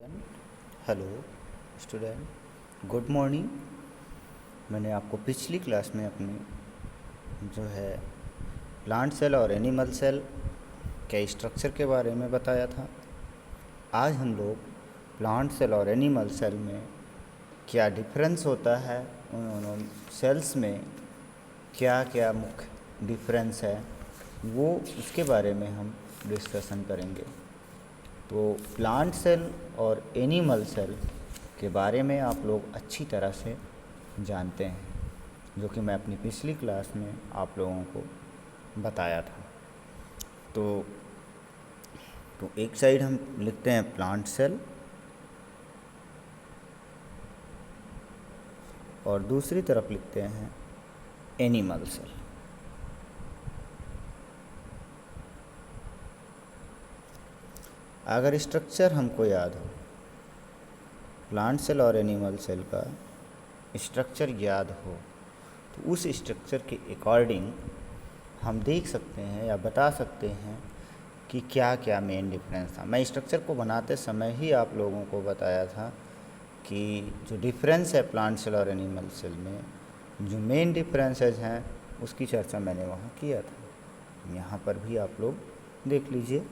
Hello student, good morning. मैंने आपको पिछली क्लास में अपनी जो है प्लांट सेल और एनिमल सेल के स्ट्रक्चर के बारे में बताया था। आज हम लोग प्लांट सेल और एनिमल सेल में क्या डिफरेंस होता है, उन सेल्स में क्या क्या मुख्य डिफरेंस है, वो उसके बारे में हम डिस्कशन करेंगे। तो प्लांट सेल और एनिमल सेल के बारे में आप लोग अच्छी तरह से जानते हैं, जो कि मैं अपनी पिछली क्लास में आप लोगों को बताया था। तो एक साइड हम लिखते हैं प्लांट सेल और दूसरी तरफ लिखते हैं एनिमल सेल। अगर स्ट्रक्चर हमको याद हो, प्लांट सेल और एनिमल सेल का स्ट्रक्चर याद हो, तो उस स्ट्रक्चर के अकॉर्डिंग हम देख सकते हैं या बता सकते हैं कि क्या क्या मेन डिफरेंस था। मैं स्ट्रक्चर को बनाते समय ही आप लोगों को बताया था कि जो डिफरेंस है प्लांट सेल और एनिमल सेल में, जो मेन डिफरेंसेस हैं उसकी चर्चा मैंने वहाँ किया था। यहाँ पर भी आप लोग देख लीजिए।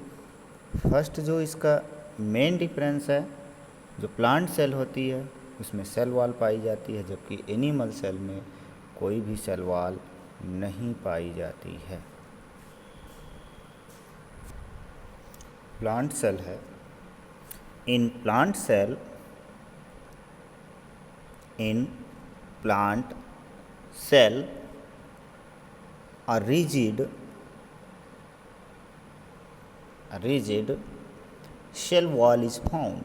फर्स्ट जो इसका मेन डिफरेंस है, जो प्लांट सेल होती है उसमें सेल वॉल पाई जाती है, जबकि एनिमल सेल में कोई भी सेल वॉल नहीं पाई जाती है। प्लांट सेल है, in plant cell a rigid cell wall is found.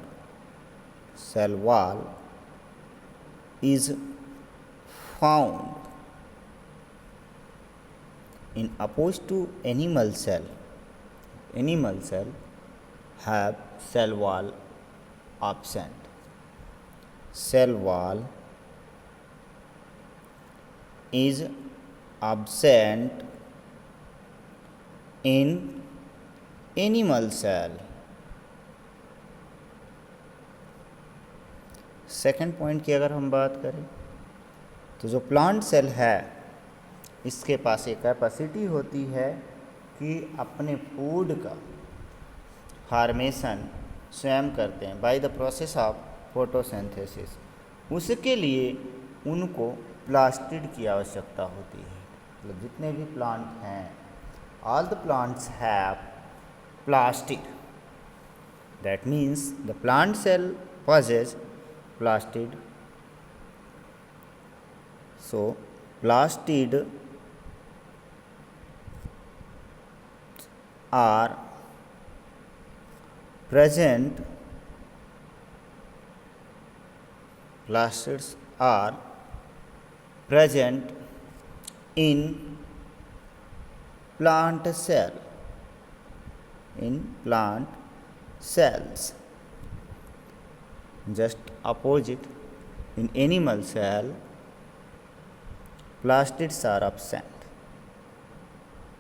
Cell wall is found in opposed to animal cell. Animal cell have cell wall absent. Cell wall is absent in animal cell. Second point की अगर हम बात करें, तो जो plant cell है इसके पास एक कैपेसिटी होती है कि अपने फूड का फार्मेशन स्वयं करते हैं by the process of photosynthesis. उसके लिए उनको प्लास्टिड की आवश्यकता होती है। मतलब जितने भी प्लांट हैं, all the plants have plastid. That means the plant cell possesses plastid. So plastid are present. Plastids are present in plant cell. In plant cells, just opposite in animal cell, plastids are absent.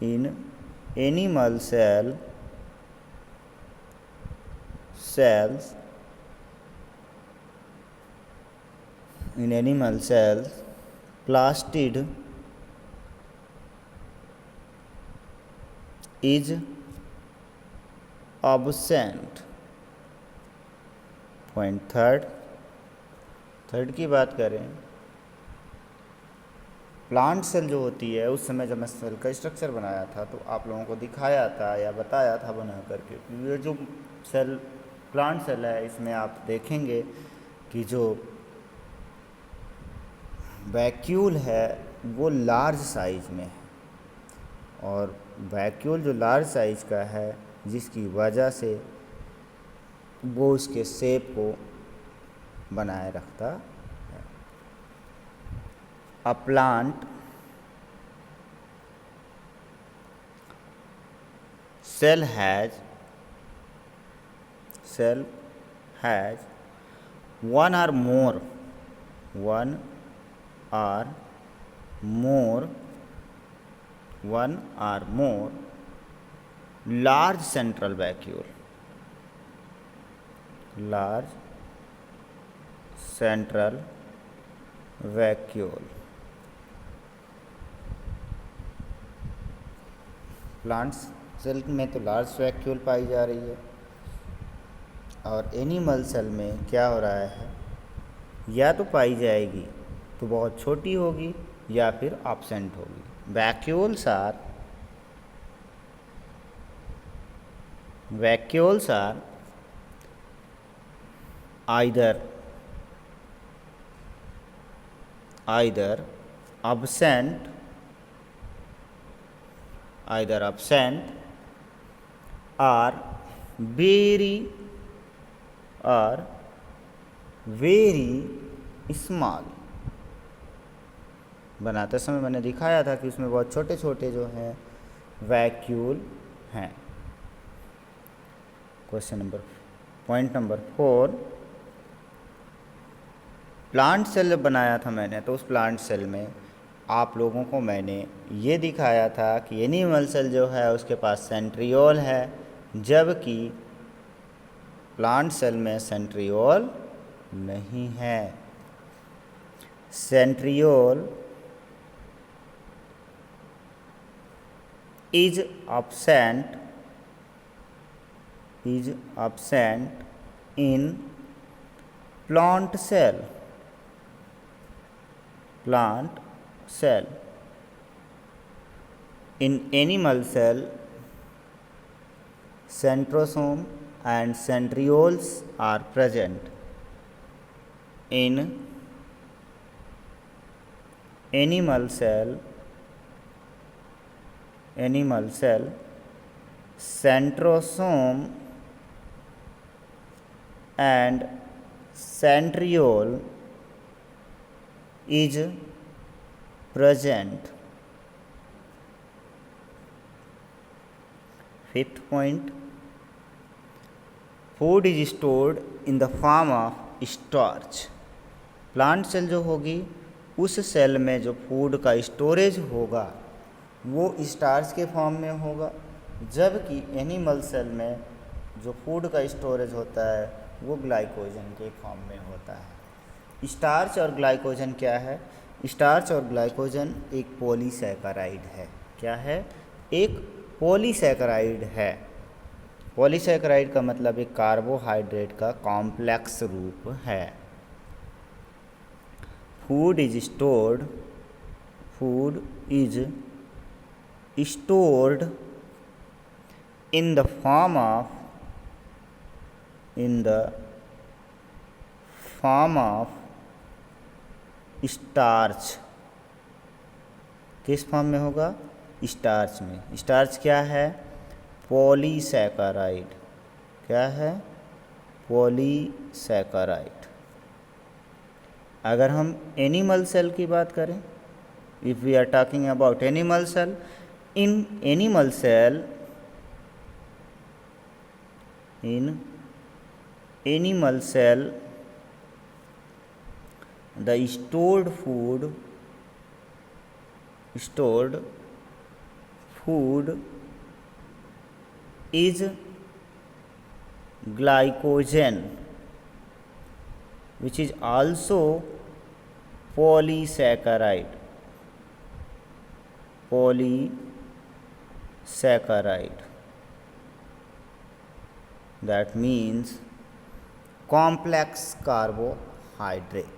In animal cells, plastid is absent. Point third की बात करें, plant cell जो होती है, उस समय जब मैं सेल का स्ट्रक्चर बनाया था तो आप लोगों को दिखाया था या बताया था बना करके, ये जो सेल प्लांट सेल है इसमें आप देखेंगे कि जो वैक्यूल है वो लार्ज साइज में है, और वैक्यूल जो लार्ज साइज का है जिसकी वजह से वो उसके शेप को बनाए रखता है। A plant cell has one or more large central vacuole. Large central vacuole. Plant cell में तो लार्ज वैक्यूल पाई जा रही है, और एनिमल सेल में क्या हो रहा है, या तो पाई जाएगी तो बहुत छोटी होगी या फिर एब्सेंट होगी। Vacuoles are either absent or very small. बनाते समय मैंने दिखाया था कि उसमें बहुत छोटे छोटे जो हैं वैक्यूल हैं। पॉइंट नंबर 4, प्लांट सेल बनाया था मैंने, तो उस प्लांट सेल में आप लोगों को मैंने ये दिखाया था कि एनिमल सेल जो है उसके पास सेंट्रियोल है, जबकि प्लांट सेल में सेंट्रियोल नहीं है। Centriole is absent in plant cell। In animal cell, centrosome and centrioles are present। In animal cell, centrosome and centriole is present। 5th point, food is stored in the form of starch। Plant cell जो होगी उस cell में जो food का storage होगा वो starch के form में होगा, जबकि एनिमल सेल में जो फूड का स्टोरेज होता है वो ग्लाइकोजन के फॉर्म में होता है। स्टार्च और ग्लाइकोजन क्या है? स्टार्च और ग्लाइकोजन एक पॉलीसैकेराइड है। क्या है? एक पॉलीसैकेराइड है। पॉलीसैकेराइड का मतलब एक कार्बोहाइड्रेट का कॉम्प्लेक्स रूप है। Food is stored in the form of starch. किस फॉर्म में होगा? स्टार्च में। स्टार्च क्या है? पॉलीसैकेराइड। क्या है? पॉलीसैकेराइड। अगर हम एनिमल सेल की बात करें, if we are talking about animal cell, in animal cell the stored food is glycogen, which is also polysaccharide। That means complex carbohydrate।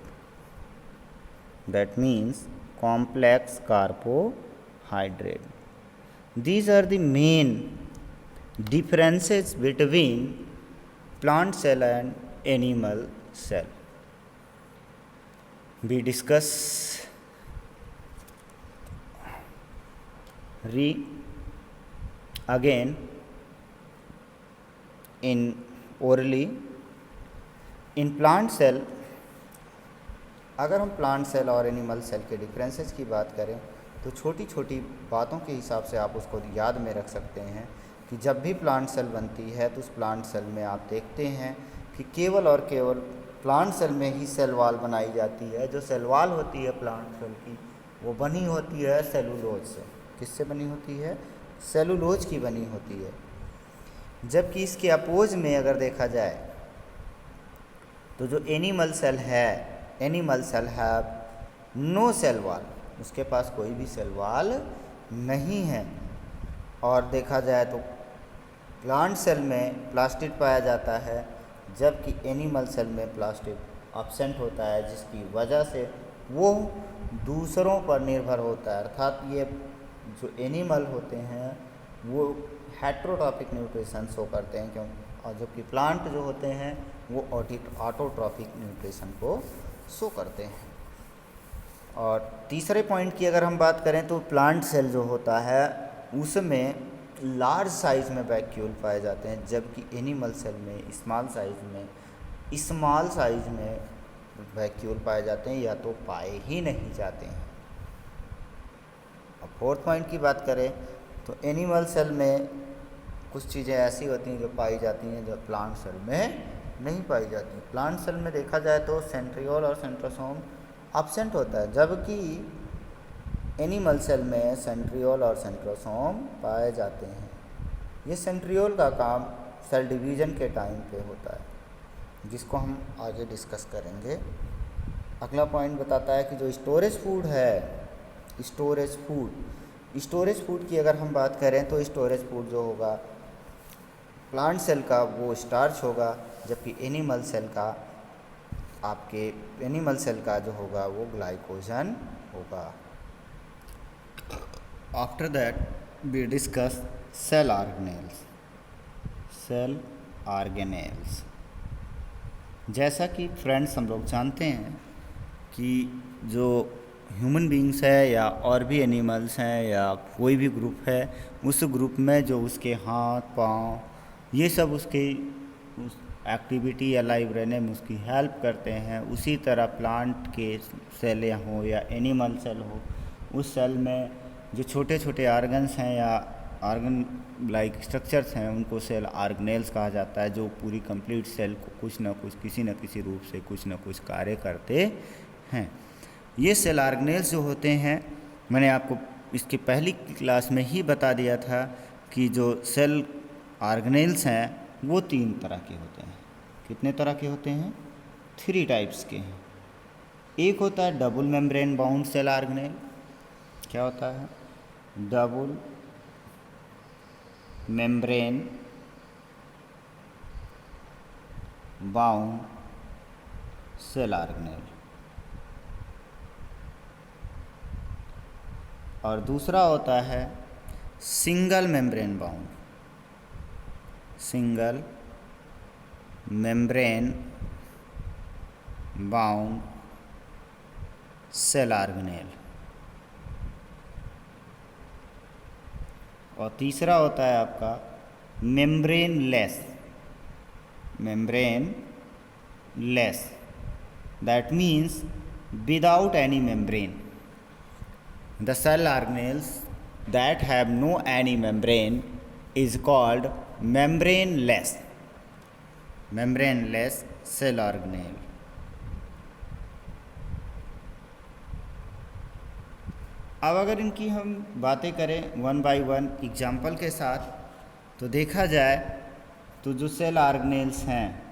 These are the main differences between plant cell and animal cell। We discuss again in orally in plant cell। अगर हम plant cell और animal cell के differences की बात करें तो छोटी छोटी बातों के हिसाब से आप उसको याद में रख सकते हैं कि जब भी प्लांट सेल बनती है तो उस प्लांट सेल में आप देखते हैं कि केवल और केवल प्लांट सेल में ही सेल वॉल बनाई जाती है। जो सेल वॉल होती है प्लांट सेल की वो बनी होती है सेलुलोज से। किससे बनी होती है? सेलुलोज की बनी होती है। जबकि इसके अपोज में अगर देखा जाए तो जो एनिमल सेल है, animal cell have no cell wall, उसके पास कोई भी सेल वॉल नहीं है। और देखा जाए तो प्लांट सेल में प्लास्टिड पाया जाता है, जबकि एनिमल सेल में प्लास्टिड एब्सेंट होता है, जिसकी वजह से वो दूसरों पर निर्भर होता है। अर्थात ये जो एनिमल होते हैं वो हेट्रोट्रॉपिक न्यूट्रिशन शो करते हैं, क्यों, और जबकि प्लांट जो होते हैं वो ऑटोट्रॉपिक न्यूट्रिशन को शो करते हैं। और तीसरे पॉइंट की अगर हम बात करें तो प्लांट सेल जो होता है उसमें लार्ज साइज़ में वैक्यूल पाए जाते हैं, जबकि एनिमल सेल में स्मॉल साइज़ में वैक्यूल पाए जाते हैं या तो पाए ही नहीं जाते हैं। अब फोर्थ पॉइंट की बात करें तो एनिमल सेल में कुछ चीज़ें ऐसी होती हैं जो पाई जाती हैं जो प्लांट सेल में नहीं पाई जाती। प्लांट सेल में देखा जाए तो सेंट्रियोल और सेंट्रोसोम एब्सेंट होता है, जबकि एनिमल सेल में सेंट्रियोल और सेंट्रोसोम पाए जाते हैं। ये सेंट्रियोल का काम सेल डिवीज़न के टाइम पे होता है, जिसको हम आगे डिस्कस करेंगे। अगला पॉइंट बताता है कि जो स्टोरेज फूड है, स्टोरेज फूड की अगर हम बात करें तो स्टोरेज फूड जो होगा प्लांट सेल का वो स्टार्च होगा, जबकि एनिमल सेल का जो होगा वो ग्लाइकोजन होगा। After that we discuss cell organelles. जैसा कि फ्रेंड्स हम लोग जानते हैं कि जो ह्यूमन बींग्स है या और भी एनिमल्स हैं या कोई भी ग्रुप है, उस ग्रुप में जो उसके हाथ पाँव ये सब उसके उस एक्टिविटी या लाइव रहने में उसकी हेल्प करते हैं, उसी तरह प्लांट के सेल हो या एनिमल सेल हो, उस सेल में जो छोटे छोटे ऑर्गन्स हैं या ऑर्गन लाइक स्ट्रक्चर्स हैं उनको सेल ऑर्गेनेल्स कहा जाता है, जो पूरी कंप्लीट सेल को कुछ न कुछ किसी न किसी रूप से कुछ न कुछ कार्य करते हैं। ये सेल ऑर्गेनेल्स जो होते हैं, मैंने आपको इसकी पहली क्लास में ही बता दिया था कि जो सेल ऑर्गेनेल्स हैं वो 3 तरह के होते हैं। कितने तरह के होते हैं? 3 टाइप्स के हैं। एक होता है double membrane bound cell organelle. क्या होता है? Double membrane bound cell organelle. और दूसरा होता है single membrane bound cell organelle. और तीसरा होता है आपका membraneless, that means without any membrane. The cell organelles that have no any membrane is called membraneless cell organelle। अब अगर इनकी हम बातें करें वन बाय वन एग्जाम्पल के साथ, तो देखा जाए तो जो सेल ऑर्गेनेल्स हैं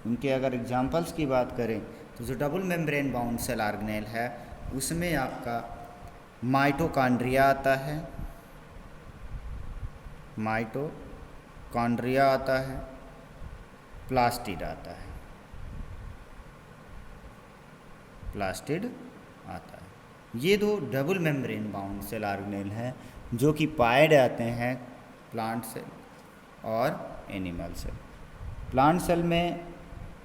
उनके अगर एग्जाम्पल्स की बात करें तो जो double membrane bound cell organelle है उसमें आपका माइटोकॉन्ड्रिया आता है, प्लास्टिड आता है। ये 2 double membrane bound cell organelle हैं जो कि पाए जाते हैं प्लांट सेल और एनिमल सेल। प्लांट सेल में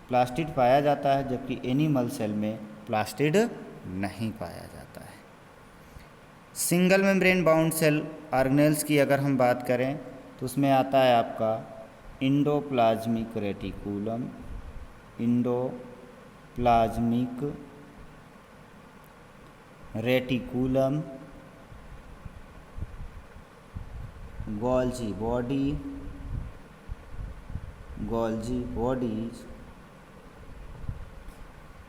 प्लास्टिड पाया जाता है, जबकि एनिमल सेल में प्लास्टिड नहीं पाया जाता है। Single membrane bound cell organelles की अगर हम बात करें तो उसमें आता है आपका endoplasmic reticulum, Golgi bodies,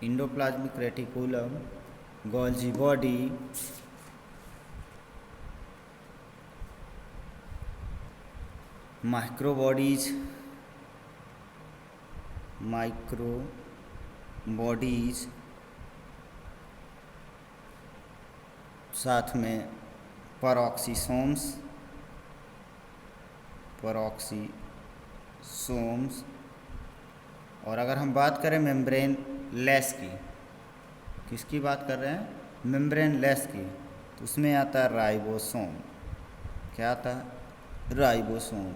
endoplasmic reticulum, Golgi body, micro bodies, साथ में पेरोक्सिसोम्स और अगर हम बात करें मेम्ब्रेन लेस की, किसकी बात कर रहे हैं, मेम्ब्रेन लेस की, तो उसमें आता है राइबोसोम। क्या आता है, राइबोसोम।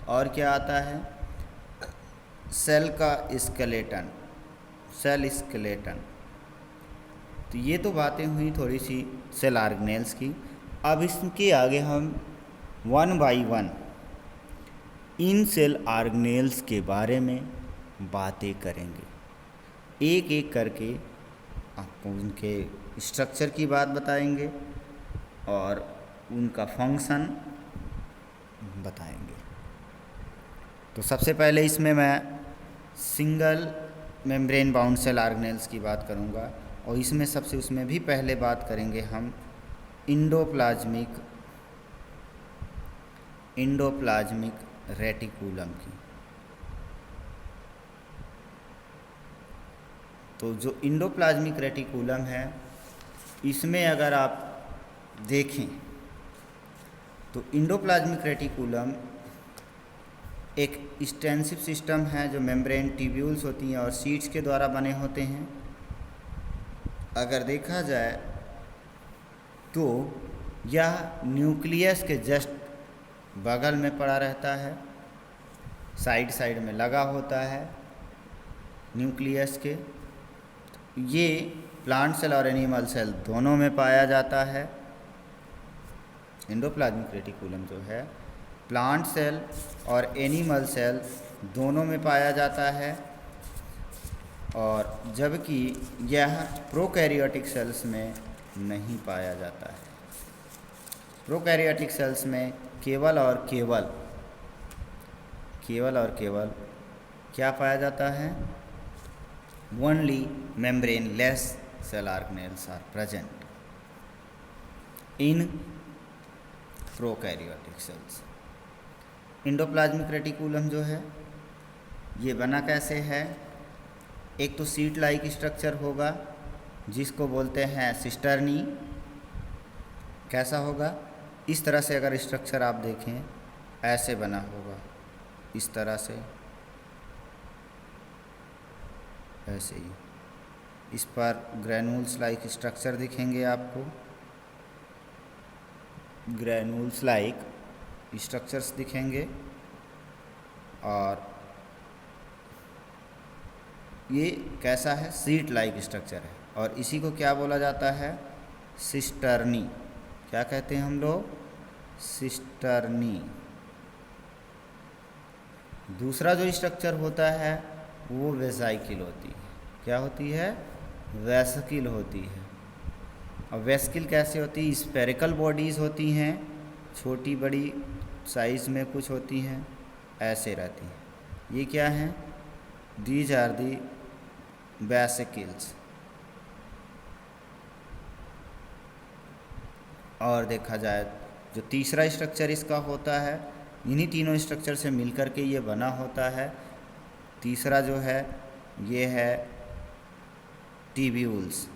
और क्या आता है, सेल का स्केलेटन, सेल स्केलेटन। तो ये तो बातें हुई थोड़ी सी सेल ऑर्गेनेल्स की। अब इसके आगे हम 1 बाई 1 इन सेल ऑर्गेनेल्स के बारे में बातें करेंगे, एक एक करके आपको उनके स्ट्रक्चर की बात बताएंगे और उनका फंक्शन बताएंगे। तो सबसे पहले इसमें मैं single membrane bound cell organelles की बात करूंगा और इसमें उसमें भी पहले बात करेंगे हम इंडोप्लाज्मिक रेटिकुलम की। तो जो इंडोप्लाज्मिक रेटिकुलम है, इसमें अगर आप देखें तो इंडोप्लाज्मिक रेटिकुलम एक एक्सटेंसिव सिस्टम है जो मेम्ब्रेन ट्यूब्यूल्स होती हैं और शीट्स के द्वारा बने होते हैं। अगर देखा जाए तो यह न्यूक्लियस के जस्ट बगल में पड़ा रहता है, साइड में लगा होता है न्यूक्लियस के। ये प्लांट सेल और एनिमल सेल दोनों में पाया जाता है। इंडोप्लाज्मिक रेटिकुलम जो है प्लांट सेल और एनिमल सेल दोनों में पाया जाता है, और जबकि यह प्रोकैरियोटिक सेल्स में नहीं पाया जाता है। प्रोकैरियोटिक सेल्स में केवल और केवल क्या पाया जाता है, only membrane less cell organelles are present in prokaryotic cells. Endoplasmic reticulum जो है ये बना कैसे है, एक तो सीट लाइक स्ट्रक्चर होगा जिसको बोलते हैं सिस्टर्नी। कैसा होगा, इस तरह से अगर स्ट्रक्चर आप देखें ऐसे बना होगा, इस तरह से, ऐसे ही। इस पर ग्रैन्यूल्स लाइक स्ट्रक्चर दिखेंगे आपको, ग्रैन्यूल्स लाइक स्ट्रक्चर्स दिखेंगे, और ये कैसा है, सीट लाइक स्ट्रक्चर है, और इसी को क्या बोला जाता है, सिस्टर्नी। क्या कहते हैं हम लोग, सिस्टर्नी। दूसरा जो स्ट्रक्चर होता है वो वेसाइकिल होती है। क्या होती है, वेसिकिल होती है। और वेसिकिल कैसे होती है, स्फेरिकल बॉडीज़ होती हैं, छोटी बड़ी साइज़ में कुछ होती हैं, ऐसे रहती हैं। ये क्या हैं, दीज आर दी वेसिकल्स। और देखा जाए जो तीसरा स्ट्रक्चर इसका होता है, इन्हीं तीनों स्ट्रक्चर से मिलकर के ये बना होता है। तीसरा जो है ये है ट्यूब्यूल्स।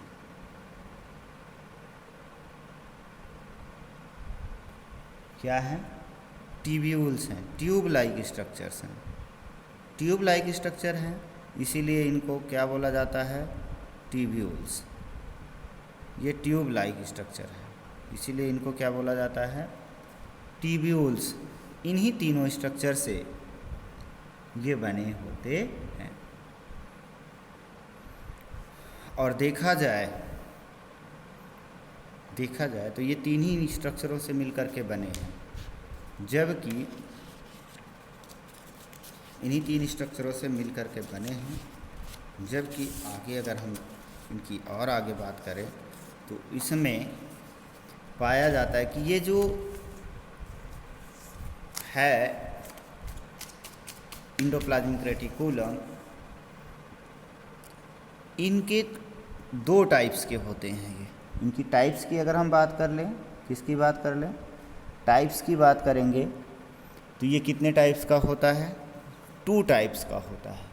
क्या है, ट्यूब्यूल्स हैं, ट्यूब लाइक स्ट्रक्चर्स हैं, ट्यूब लाइक स्ट्रक्चर हैं, इसीलिए इनको क्या बोला जाता है, ट्यूब्यूल्स। ये ट्यूब लाइक स्ट्रक्चर है, इसीलिए इनको क्या बोला जाता है, ट्यूब्यूल्स। इन्हीं तीनों स्ट्रक्चर से ये बने होते हैं। और देखा जाए तो ये तीन ही स्ट्रक्चरों से मिलकर के बने हैं, जबकि इन्हीं तीन स्ट्रक्चरों से मिलकर के बने हैं। जबकि आगे अगर हम इनकी और आगे बात करें तो इसमें पाया जाता है कि ये जो है इंडोप्लाज्मिक रेटिकुलम, इनके दो टाइप्स के होते हैं। ये इनकी टाइप्स की अगर हम बात कर लें, किसकी बात कर लें, टाइप्स की बात करेंगे तो ये कितने टाइप्स का होता है, 2 टाइप्स का होता है।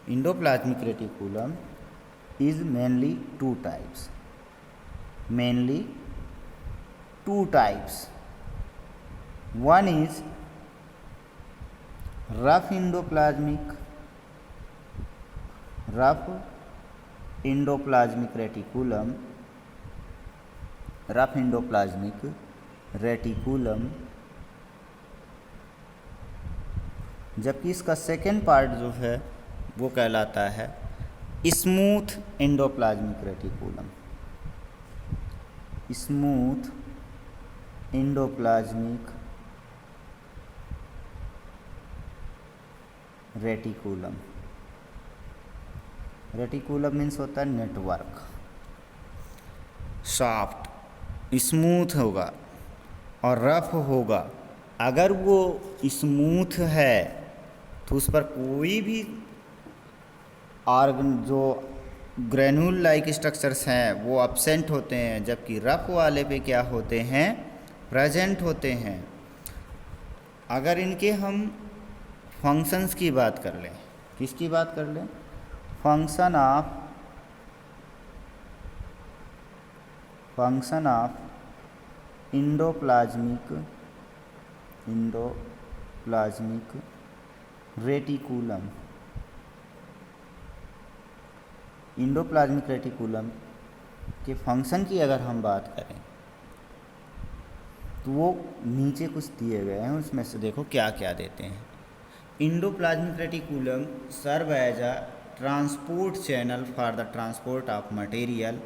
Endoplasmic reticulum is mainly two types. Mainly two types. One is rough endoplasmic reticulum. Rough endoplasmic reticulum, जबकि इसका सेकेंड पार्ट जो है वो कहलाता है smooth endoplasmic reticulum. Smooth endoplasmic reticulum. Reticulum means होता है नेटवर्क। सॉफ्ट, स्मूथ होगा और रफ होगा। अगर वो स्मूथ है तो उस पर कोई भी ऑर्गन जो ग्रेन्यूल लाइक स्ट्रक्चर्स हैं वो अब्सेंट होते हैं, जबकि रफ वाले पे क्या होते हैं, प्रेजेंट होते हैं। अगर इनके हम फंक्शंस की बात कर लें, किसकी बात कर लें, function of endoplasmic reticulum. Endoplasmic reticulum के फंक्शन की अगर हम बात करें तो वो नीचे कुछ दिए गए हैं, उसमें से देखो क्या क्या देते हैं। Endoplasmic reticulum serve as a transport channel for the transport of material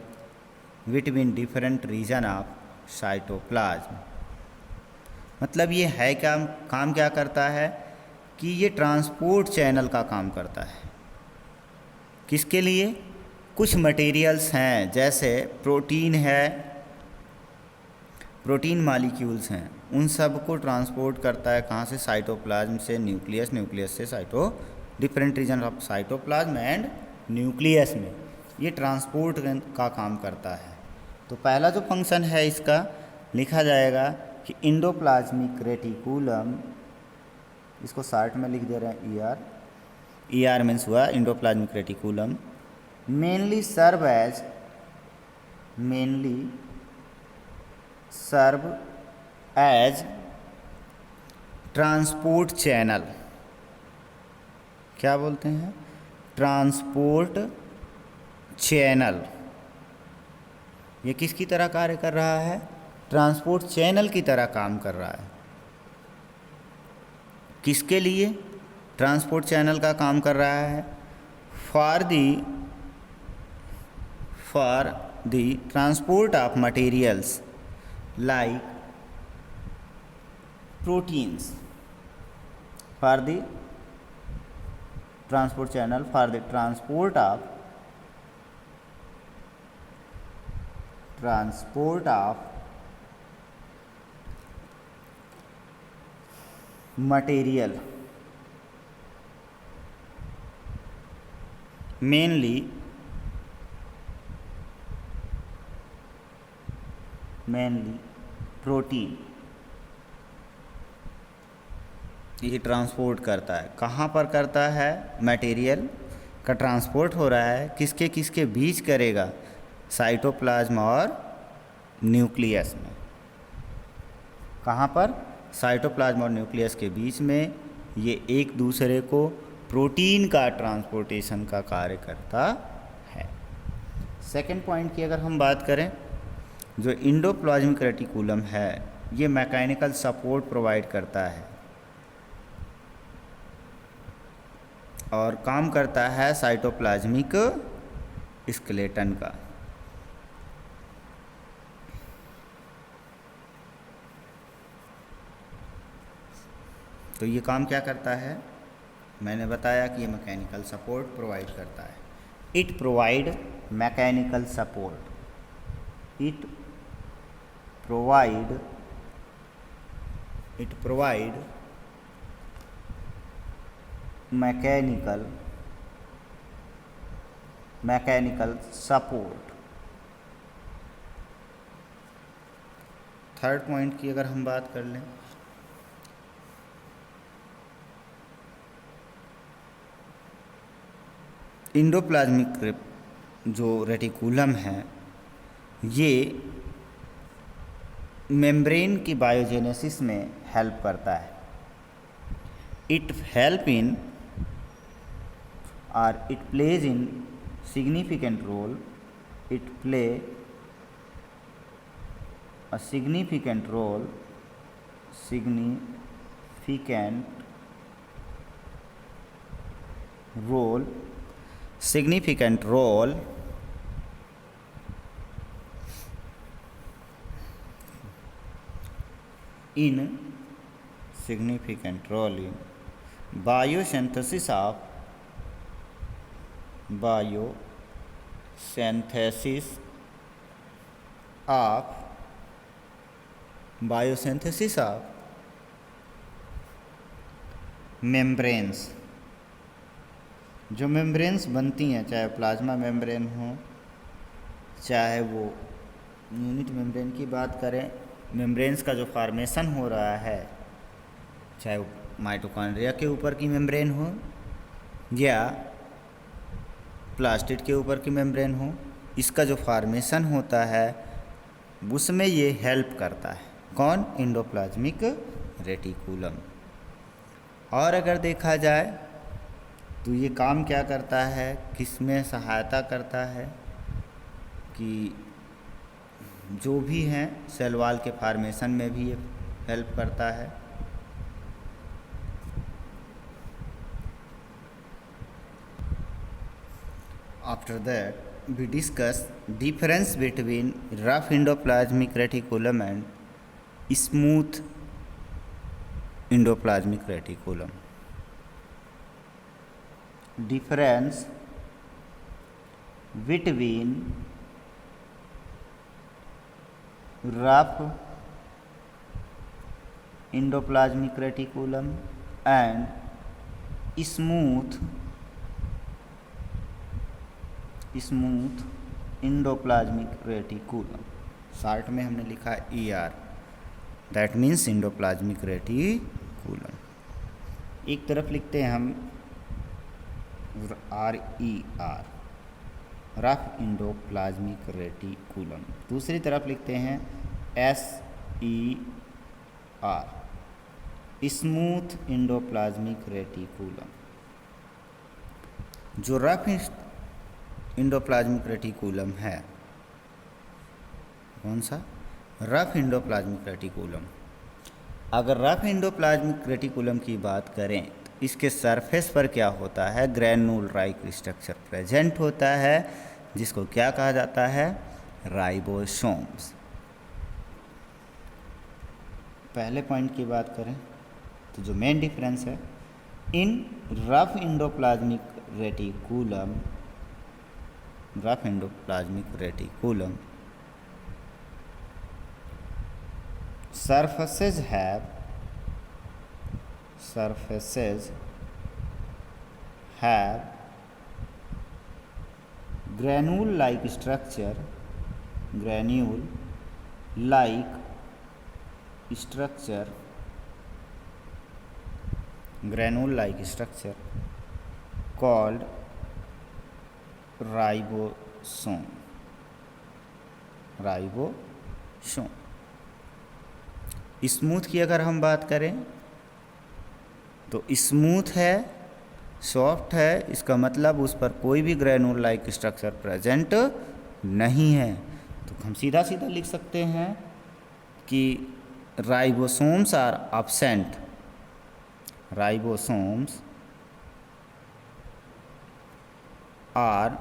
between different region of cytoplasm. मतलब ये है क्या, काम क्या करता है कि ये ट्रांसपोर्ट चैनल का काम करता है। किसके लिए, कुछ मटेरियल्स हैं जैसे प्रोटीन है, प्रोटीन मॉलिक्यूल्स हैं, उन सब को ट्रांसपोर्ट करता है कहाँ से, साइटोप्लाज्म से न्यूक्लियस, न्यूक्लियस से different region of cytoplasm and nucleus में ये ट्रांसपोर्ट का काम करता है। तो पहला जो फंक्शन है इसका लिखा जाएगा कि इंडोप्लाज्मिक रेटिकुलम, इसको शॉर्ट में लिख दे रहे हैं ER मीन्स हुआ endoplasmic reticulum, mainly serve as transport channel. क्या बोलते हैं, ट्रांसपोर्ट चैनल। ये किसकी तरह कार्य कर रहा है, ट्रांसपोर्ट चैनल की तरह काम कर रहा है। किसके लिए ट्रांसपोर्ट चैनल का काम कर रहा है, for the transport of materials like proteins, for the transport channel for the transport of material, mainly protein. ये ट्रांसपोर्ट करता है, कहाँ पर करता है, मटेरियल का ट्रांसपोर्ट हो रहा है, किसके किसके बीच करेगा, साइटोप्लाज्म और न्यूक्लियस में। कहाँ पर, साइटोप्लाज्म और न्यूक्लियस के बीच में ये एक दूसरे को प्रोटीन का ट्रांसपोर्टेशन का कार्य करता है। सेकेंड पॉइंट की अगर हम बात करें, जो इंडोप्लाज्मिक रेटिकुलम है ये मैकेनिकल सपोर्ट प्रोवाइड करता है और काम करता है साइटोप्लाज्मिक स्केलेटन का। तो ये काम क्या करता है, मैंने बताया कि ये मैकेनिकल सपोर्ट प्रोवाइड करता है। It provide mechanical support, it provide mechanical support. Third point की अगर हम बात कर लें, इंडोप्लाज्मिक जो रेटिकुलम है ये मेम्ब्रेन की बायोजेनेसिस में हेल्प करता है। It help in or it plays in significant role, it play a significant role in biosynthesis of membranes। जो मेम्ब्रेन्स बनती हैं, चाहे प्लाज्मा मेम्ब्रेन हो, चाहे वो यूनिट मेम्ब्रेन की बात करें, मेम्ब्रेन्स का जो फॉर्मेशन हो रहा है, चाहे वो माइटोकॉन्ड्रिया के ऊपर की मेम्ब्रेन हो या प्लास्टिड के ऊपर की मेम्ब्रेन हो, इसका जो फॉर्मेशन होता है उसमें ये हेल्प करता है। कौन? Endoplasmic reticulum. और अगर देखा जाए तो ये काम क्या करता है, किसमें सहायता करता है कि जो भी हैं सेल वॉल के फॉर्मेशन में भी ये हेल्प करता है। After that, we discuss difference between rough endoplasmic reticulum and smooth endoplasmic reticulum. Difference between rough endoplasmic reticulum and smooth endoplasmic reticulum. Short में हमने लिखा ER, that means endoplasmic reticulum. एक तरफ लिखते हैं हम RER, रफ इंडोप्लाज्मिक रेटिकुलम। दूसरी तरफ लिखते हैं SER, स्मूथ इंडोप्लाज्मिक रेटिकुलम। जो रफ इंडोप्लाज्मिक रेटिकुलम है, कौन सा? Rough endoplasmic reticulum. अगर रफ इंडोप्लाज्मिक रेटिकुलम की बात करें तो इसके सरफेस पर क्या होता है? ग्रैन्यूल लाइक स्ट्रक्चर प्रेजेंट होता है, जिसको क्या कहा जाता है? राइबोसोम्स। पहले पॉइंट की बात करें तो जो मेन डिफरेंस है in rough endoplasmic reticulum, surfaces have granule-like structure, called ribosome. Smooth की अगर हम बात करें तो स्मूथ है, सॉफ्ट है, इसका मतलब उस पर कोई भी ग्रैन्यूल लाइक स्ट्रक्चर प्रेजेंट नहीं है। तो हम सीधा सीधा लिख सकते हैं कि ribosomes are absent, ribosomes are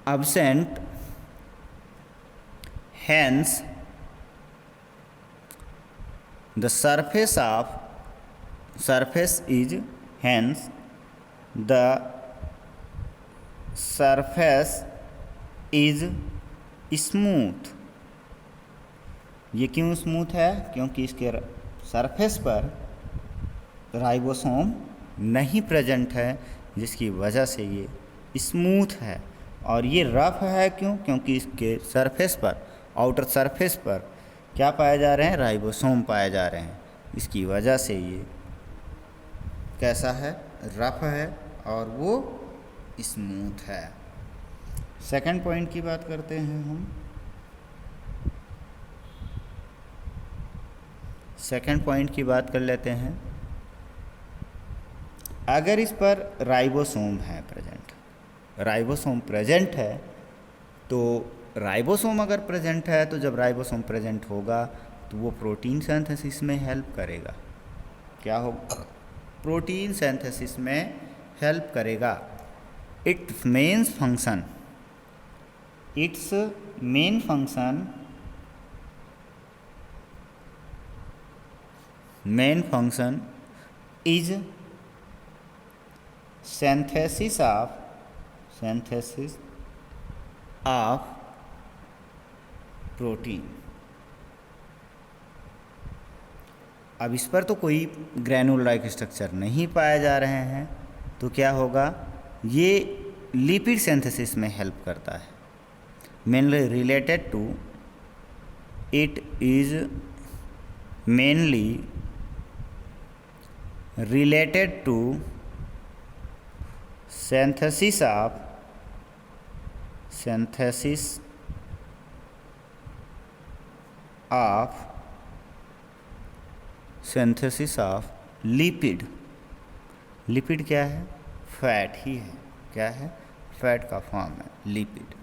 absent, hence the surface is smooth। ये क्यों स्मूथ है? क्योंकि इसके सरफेस पर राइबोसोम नहीं प्रेजेंट है, जिसकी वजह से ये स्मूथ है। और ये रफ है क्यों? क्योंकि इसके सरफेस पर, आउटर सरफेस पर क्या पाए जा रहे हैं? राइबोसोम पाए जा रहे हैं। इसकी वजह से ये कैसा है, रफ है और वो स्मूथ है। सेकंड पॉइंट की बात करते हैं हम। सेकंड पॉइंट की बात कर लेते हैं। अगर इस पर राइबोसोम है प्रेजेंट, राइबोसोम प्रेजेंट है, तो राइबोसोम अगर प्रेजेंट है तो जब राइबोसोम प्रेजेंट होगा तो वो प्रोटीन सिंथेसिस में हेल्प करेगा। क्या होगा? प्रोटीन सिंथेसिस में हेल्प करेगा। It's main function is synthesis of protein. अब इस पर तो कोई ग्रैनुल लाइक स्ट्रक्चर नहीं पाए जा रहे हैं, तो क्या होगा? ये लिपिड सिंथेसिस में हेल्प करता है। Mainly related to it is mainly related to synthesis of lipid. Lipid क्या है? फैट ही है। क्या है? फैट का फॉर्म है लिपिड।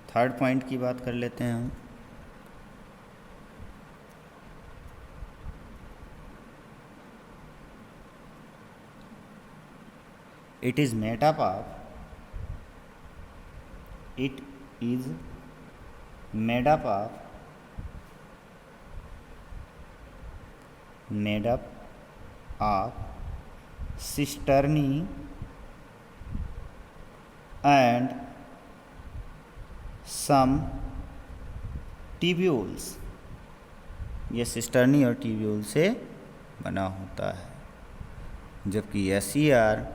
थर्ड पॉइंट की बात कर लेते हैं हम। It is made up of cisternae and some tubules। ये सिस्टर्नी और ट्यूब्यूल से बना होता है, जबकि SER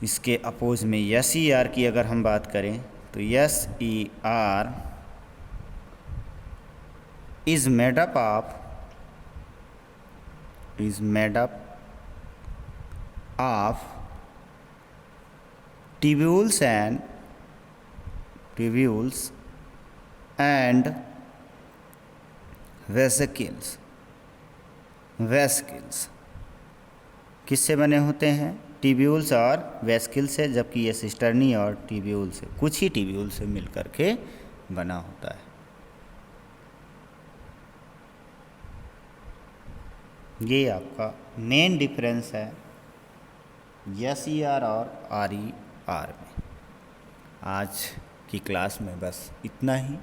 इसके अपोज में SER की अगर हम बात करें तो SER is made up of tubules and vesicles। किससे बने होते हैं? ट्यूब्यूल्स और वेस्किल से, जबकि ये सिस्टर्नी और ट्यूब्यूल से, कुछ ही ट्यूब्यूल से मिलकर के बना होता है। ये आपका मेन डिफरेंस है SER और RER में। आज की क्लास में बस इतना ही।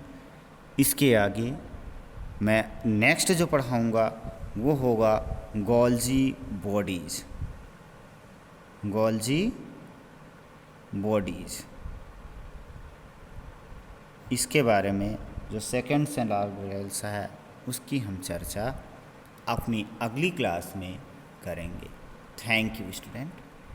इसके आगे मैं नेक्स्ट जो पढ़ाऊँगा वो होगा गोल्जी बॉडीज़। इसके बारे में जो सेकेंड सेल ऑर्गेनेल्स है उसकी हम चर्चा अपनी अगली क्लास में करेंगे। Thank you student.